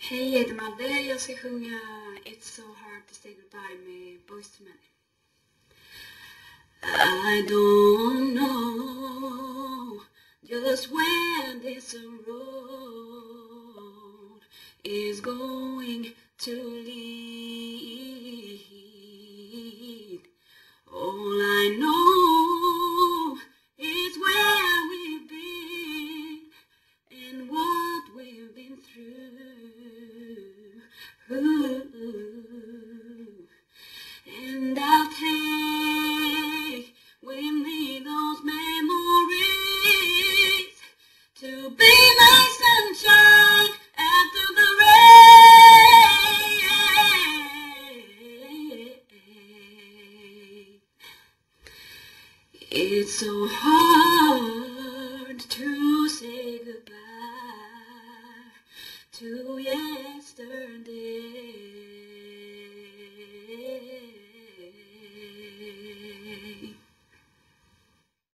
Hej, jag heter Madde. Jag ska sjunga It's So Hard To Say Goodbye med Boyz II Men. I don't know just where this road is going to lead. All I know is where we've been and what we've been through. And I'll take with me those memories to be my sunshine after the rain. It's so hard to say goodbye to yesterday.